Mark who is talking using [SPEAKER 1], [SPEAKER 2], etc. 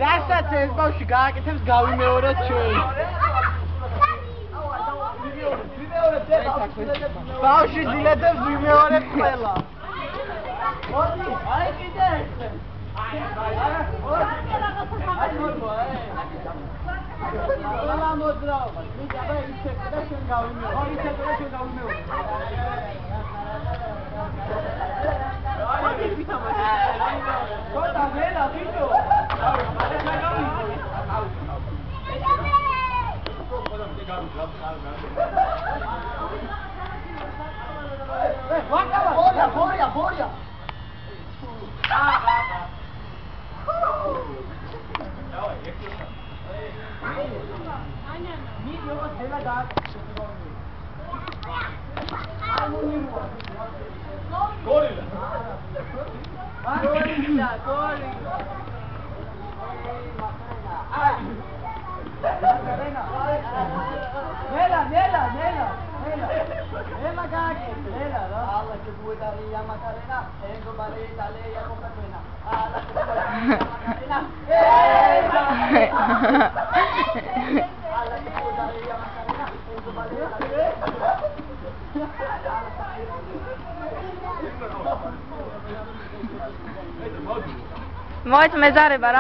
[SPEAKER 1] რასაც ეს ბავშვი გააკეთებს გავიმეოროთ ჩვენ. ბავშვი დილედებს ვიმეორებ ყველა. აი კიდე ერთი. ყველა მოძრაობა. მიდაბა ისე და ჩვენ გავიმეორებ. ხო ისე და ჩვენ გავიმეორებ. Borja.
[SPEAKER 2] Moit mezare